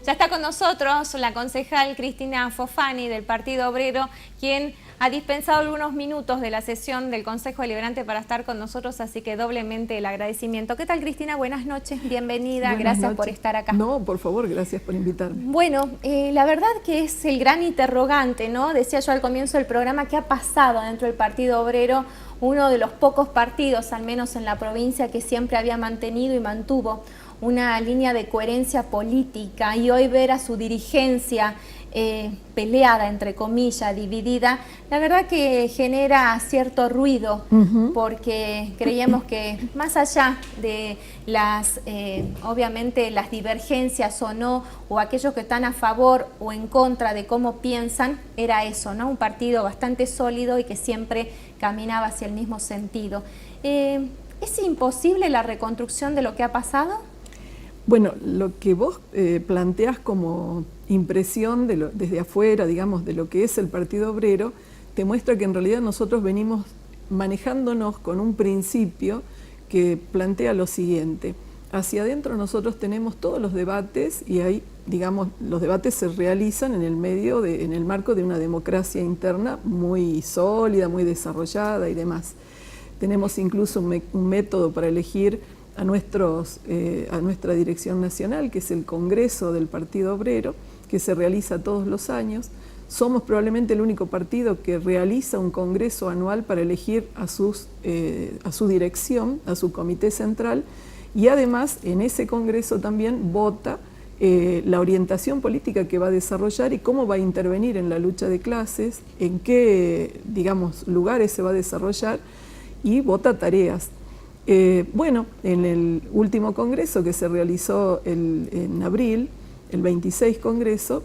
Ya está con nosotros la concejal Cristina Fofani del Partido Obrero, quien ha dispensado algunos minutos de la sesión del Consejo Deliberante para estar con nosotros, así que doblemente el agradecimiento. ¿Qué tal, Cristina? Buenas noches, bienvenida, Buenas gracias noches. por estar acá. No, por favor, gracias por invitarme. Bueno, la verdad que es el gran interrogante, ¿no? Decía yo al comienzo del programa, ¿qué ha pasado dentro del Partido Obrero? Uno de los pocos partidos, al menos en la provincia, que siempre había mantenido y mantuvo una línea de coherencia política, y hoy ver a su dirigencia peleada, entre comillas, dividida, la verdad que genera cierto ruido, porque creíamos que más allá de las, obviamente, las divergencias o no, o aquellos que están a favor o en contra de cómo piensan, era eso, ¿no? Un partido bastante sólido y que siempre caminaba hacia el mismo sentido. ¿Es imposible la reconstrucción de lo que ha pasado? Bueno, lo que vos planteás como impresión desde afuera, digamos, de lo que es el Partido Obrero, te muestra que en realidad nosotros venimos manejándonos con un principio que plantea lo siguiente. Hacia adentro nosotros tenemos todos los debates y ahí, digamos, los debates se realizan en el marco de una democracia interna muy sólida, muy desarrollada y demás. Tenemos incluso un método para elegir a nuestra dirección nacional, que es el Congreso del Partido Obrero, que se realiza todos los años. Somos probablemente el único partido que realiza un congreso anual para elegir a su dirección, a su comité central, y además en ese congreso también vota la orientación política que va a desarrollar y cómo va a intervenir en la lucha de clases, en qué, digamos, lugares se va a desarrollar, y vota tareas. Bueno, en el último congreso que se realizó en abril, el 26 congreso,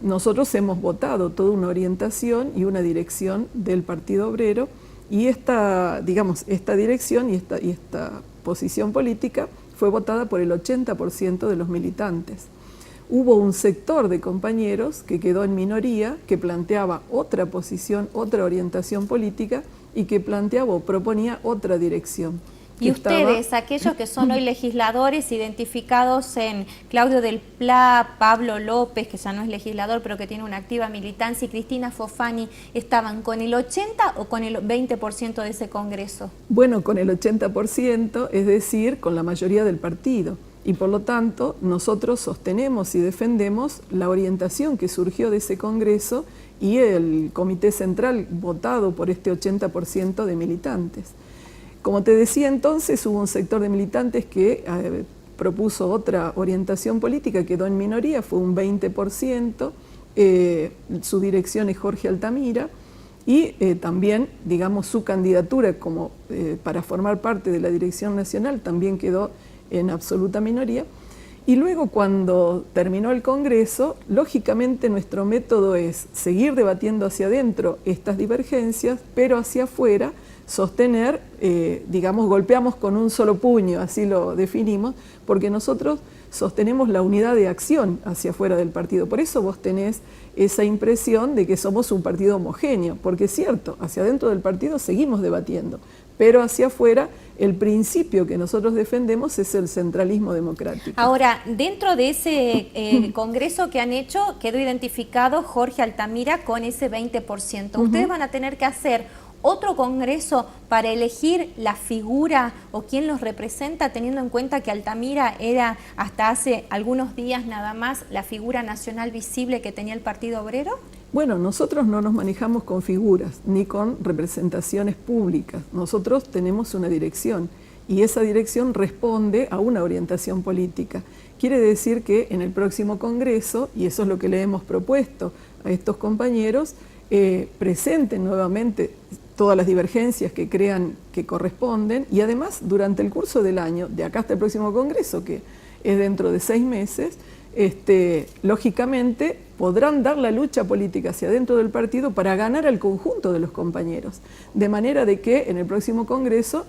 nosotros hemos votado toda una orientación y una dirección del Partido Obrero, y esta dirección y esta posición política fue votada por el 80% de los militantes. Hubo un sector de compañeros que quedó en minoría, que planteaba otra posición, otra orientación política, y que planteaba o proponía otra dirección. Y ustedes, aquellos que son hoy legisladores identificados en Claudio del Pla, Pablo López, que ya no es legislador pero que tiene una activa militancia, y Cristina Fofani, ¿estaban con el 80% o con el 20% de ese congreso? Bueno, con el 80%, es decir, con la mayoría del partido. Y por lo tanto, nosotros sostenemos y defendemos la orientación que surgió de ese congreso y el comité central votado por este 80% de militantes. Como te decía entonces, hubo un sector de militantes que propuso otra orientación política, quedó en minoría, fue un 20%, su dirección es Jorge Altamira, y también, digamos, su candidatura para formar parte de la dirección nacional también quedó en absoluta minoría. Y luego, cuando terminó el Congreso, lógicamente nuestro método es seguir debatiendo hacia adentro estas divergencias, pero hacia afuera sostener, digamos, golpeamos con un solo puño, así lo definimos, porque nosotros sostenemos la unidad de acción hacia afuera del partido. Por eso vos tenés esa impresión de que somos un partido homogéneo, porque es cierto, hacia adentro del partido seguimos debatiendo, pero hacia afuera el principio que nosotros defendemos es el centralismo democrático. Ahora, dentro de ese congreso que han hecho, quedó identificado Jorge Altamira con ese 20%. Ustedes van a tener que hacer otro congreso para elegir la figura o quién los representa, teniendo en cuenta que Altamira era hasta hace algunos días nada más la figura nacional visible que tenía el Partido Obrero. Bueno, nosotros no nos manejamos con figuras ni con representaciones públicas. Nosotros tenemos una dirección y esa dirección responde a una orientación política. Quiere decir que en el próximo congreso, y eso es lo que le hemos propuesto a estos compañeros, presenten nuevamente todas las divergencias que crean que corresponden, y además durante el curso del año, de acá hasta el próximo congreso, que es dentro de 6 meses, lógicamente podrán dar la lucha política hacia dentro del partido para ganar al conjunto de los compañeros, de manera de que en el próximo congreso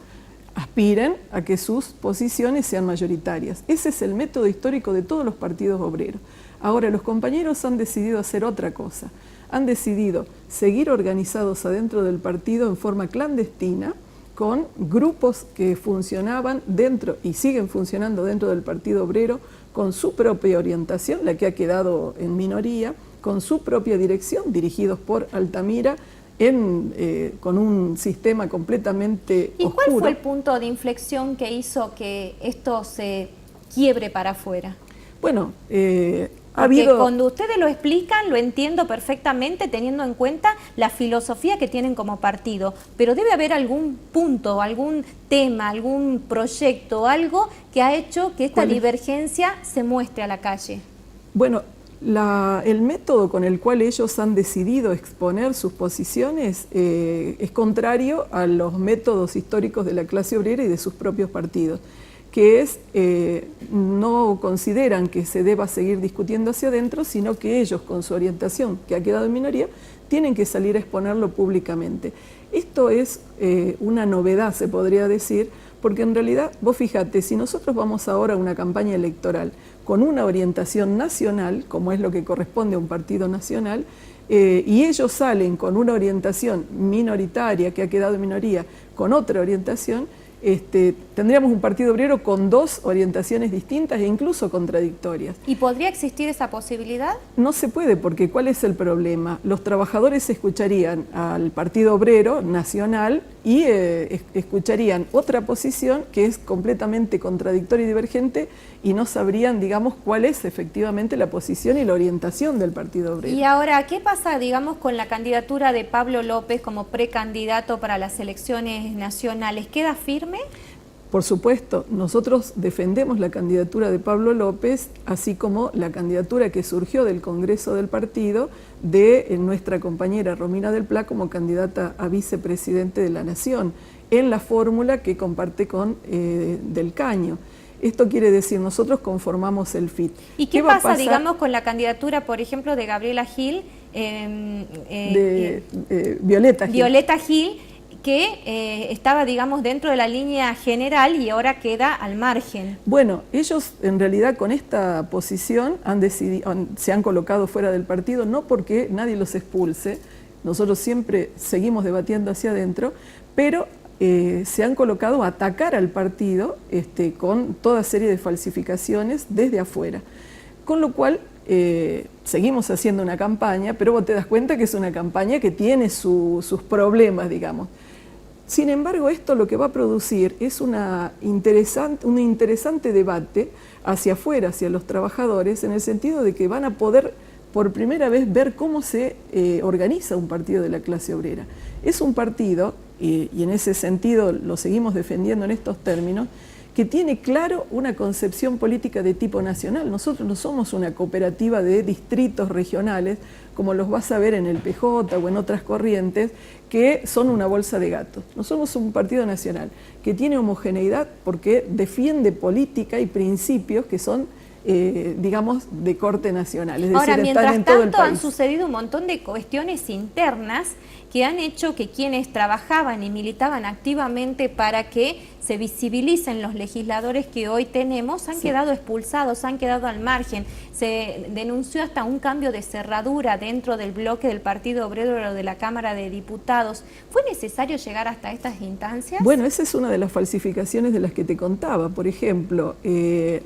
aspiren a que sus posiciones sean mayoritarias. Ese es el método histórico de todos los partidos obreros. Ahora, los compañeros han decidido hacer otra cosa. Han decidido seguir organizados adentro del partido en forma clandestina, con grupos que funcionaban dentro y siguen funcionando dentro del Partido Obrero con su propia orientación, la que ha quedado en minoría, con su propia dirección, dirigidos por Altamira, con un sistema completamente oscuro. ¿Y cuál fue el punto de inflexión que hizo que esto se quiebre para afuera? Bueno, porque cuando ustedes lo explican, lo entiendo perfectamente, teniendo en cuenta la filosofía que tienen como partido, pero debe haber algún punto, algún tema, algún proyecto, algo que ha hecho que esta divergencia se muestre a la calle. Bueno, el método con el cual ellos han decidido exponer sus posiciones es contrario a los métodos históricos de la clase obrera y de sus propios partidos, que es, no consideran que se deba seguir discutiendo hacia adentro, sino que ellos, con su orientación, que ha quedado en minoría, tienen que salir a exponerlo públicamente. Esto es una novedad, se podría decir, porque en realidad, vos fíjate, si nosotros vamos ahora a una campaña electoral con una orientación nacional, como es lo que corresponde a un partido nacional, y ellos salen con una orientación minoritaria, que ha quedado en minoría, con otra orientación, tendríamos un partido obrero con dos orientaciones distintas e incluso contradictorias. ¿Y podría existir esa posibilidad? No se puede, porque ¿cuál es el problema? Los trabajadores escucharían al Partido Obrero Nacional y escucharían otra posición que es completamente contradictoria y divergente y no sabrían, digamos, cuál es efectivamente la posición y la orientación del Partido Obrero. Y ahora, ¿qué pasa, digamos, con la candidatura de Pablo López como precandidato para las elecciones nacionales? ¿Queda firme? Por supuesto, nosotros defendemos la candidatura de Pablo López, así como la candidatura que surgió del Congreso del partido de nuestra compañera Romina del Pla como candidata a vicepresidente de la Nación, en la fórmula que comparte con Del Caño. Esto quiere decir, nosotros conformamos el FIT. ¿Y qué pasa, digamos, con la candidatura, por ejemplo, de Gabriela Gil? Violeta Gil. Violeta Gil, que estaba, digamos, dentro de la línea general y ahora queda al margen. Bueno, ellos en realidad con esta posición se han colocado fuera del partido, no porque nadie los expulse, nosotros siempre seguimos debatiendo hacia adentro, pero se han colocado a atacar al partido con toda serie de falsificaciones desde afuera. Con lo cual seguimos haciendo una campaña, pero vos te das cuenta que es una campaña que tiene sus problemas, digamos. Sin embargo, esto lo que va a producir es un interesante debate hacia afuera, hacia los trabajadores, en el sentido de que van a poder por primera vez ver cómo se organiza un partido de la clase obrera. Es un partido, y en ese sentido lo seguimos defendiendo en estos términos, que tiene claro una concepción política de tipo nacional. Nosotros no somos una cooperativa de distritos regionales, como los vas a ver en el PJ o en otras corrientes, que son una bolsa de gatos. No somos un partido nacional, que tiene homogeneidad porque defiende política y principios que son, digamos, de corte nacional. Es decir, ahora, mientras están en todo el tanto, país. han sucedido un montón de cuestiones internas que han hecho que quienes trabajaban y militaban activamente para que se visibilicen los legisladores que hoy tenemos, han quedado expulsados, han quedado al margen. Se denunció hasta un cambio de cerradura dentro del bloque del Partido Obrero de la Cámara de Diputados. ¿Fue necesario llegar hasta estas instancias? Bueno, esa es una de las falsificaciones de las que te contaba. Por ejemplo,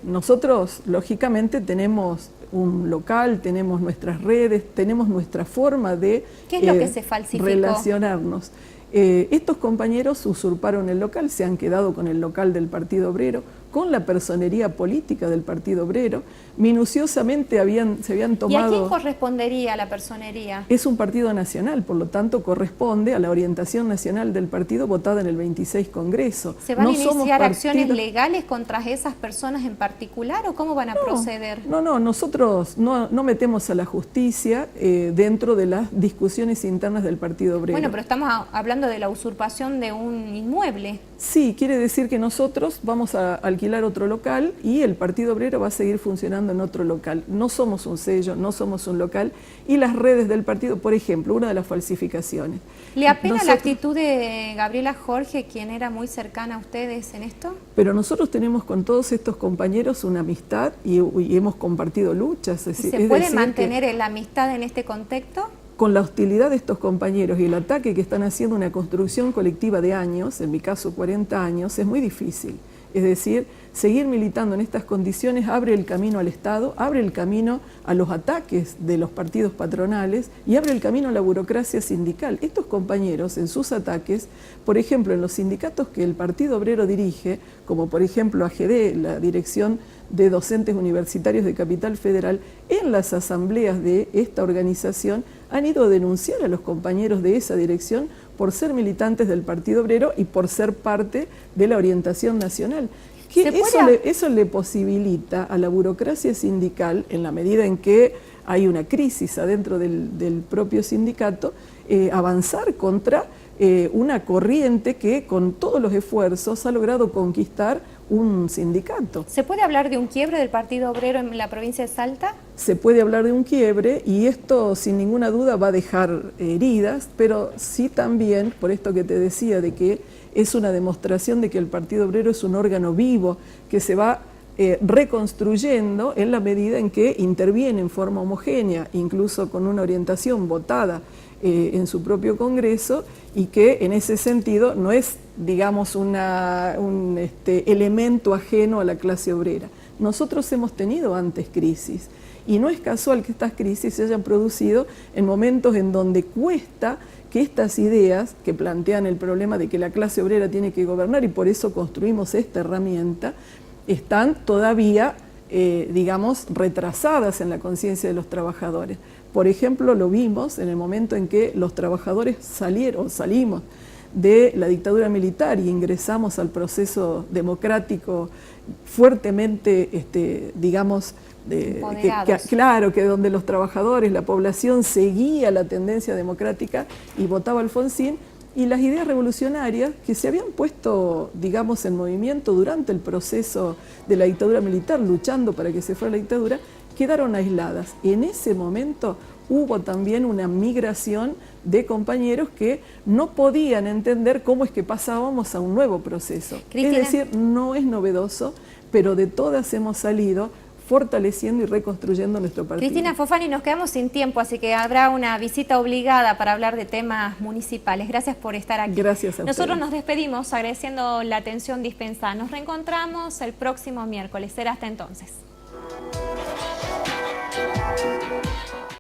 nosotros lógicamente tenemos un local, tenemos nuestras redes, tenemos nuestra forma de ¿qué es lo que se falsificó? Relacionarnos. Estos compañeros usurparon el local, se han quedado con el local del Partido Obrero, con la personería política del Partido Obrero, minuciosamente se habían tomado... ¿Y a quién correspondería la personería? Es un partido nacional, por lo tanto corresponde a la orientación nacional del partido votada en el 26 Congreso. ¿Se van a iniciar acciones legales contra esas personas en particular o cómo van a proceder? No, nosotros no metemos a la justicia dentro de las discusiones internas del Partido Obrero. Bueno, pero estamos hablando de la usurpación de un inmueble. Sí, quiere decir que nosotros vamos a alquilar otro local y el Partido Obrero va a seguir funcionando en otro local. No somos un sello, no somos un local, y las redes del partido, por ejemplo, una de las falsificaciones. ¿Le apena la actitud de Gabriela Jorge, quien era muy cercana a ustedes en esto? Pero nosotros tenemos con todos estos compañeros una amistad y hemos compartido luchas. ¿Se puede mantener la amistad en este contexto? con la hostilidad de estos compañeros y el ataque que están haciendo una construcción colectiva de años, en mi caso 40 años, es muy difícil. Es decir, seguir militando en estas condiciones abre el camino al Estado, abre el camino a los ataques de los partidos patronales y abre el camino a la burocracia sindical. Estos compañeros en sus ataques, por ejemplo, en los sindicatos que el Partido Obrero dirige, como por ejemplo AGD, la Dirección de Docentes Universitarios de Capital Federal, en las asambleas de esta organización han ido a denunciar a los compañeros de esa dirección por ser militantes del Partido Obrero y por ser parte de la orientación nacional. Eso le posibilita a la burocracia sindical, en la medida en que hay una crisis adentro del propio sindicato, avanzar contra una corriente que con todos los esfuerzos ha logrado conquistar un sindicato. ¿Se puede hablar de un quiebre del Partido Obrero en la provincia de Salta? Se puede hablar de un quiebre y esto sin ninguna duda va a dejar heridas, pero sí también, por esto que te decía, de que es una demostración de que el Partido Obrero es un órgano vivo que se va reconstruyendo en la medida en que interviene en forma homogénea, incluso con una orientación votada en su propio Congreso, y que en ese sentido no es, digamos, un elemento ajeno a la clase obrera. Nosotros hemos tenido antes crisis y no es casual que estas crisis se hayan producido en momentos en donde cuesta que estas ideas que plantean el problema de que la clase obrera tiene que gobernar, y por eso construimos esta herramienta, están todavía, digamos, retrasadas en la conciencia de los trabajadores. Por ejemplo, lo vimos en el momento en que los trabajadores salimos de la dictadura militar y ingresamos al proceso democrático fuertemente, digamos, claro, que donde los trabajadores, la población seguía la tendencia democrática y votaba Alfonsín, y las ideas revolucionarias que se habían puesto, digamos, en movimiento durante el proceso de la dictadura militar, luchando para que se fuera la dictadura, quedaron aisladas. En ese momento hubo también una migración de compañeros que no podían entender cómo es que pasábamos a un nuevo proceso. Cristina. Es decir, no es novedoso, pero de todas hemos salido fortaleciendo y reconstruyendo nuestro partido. Cristina Fofani, nos quedamos sin tiempo, así que habrá una visita obligada para hablar de temas municipales. Gracias por estar aquí. Gracias a Nosotros ustedes. nos despedimos agradeciendo la atención dispensada. Nos reencontramos el próximo miércoles. Será hasta entonces.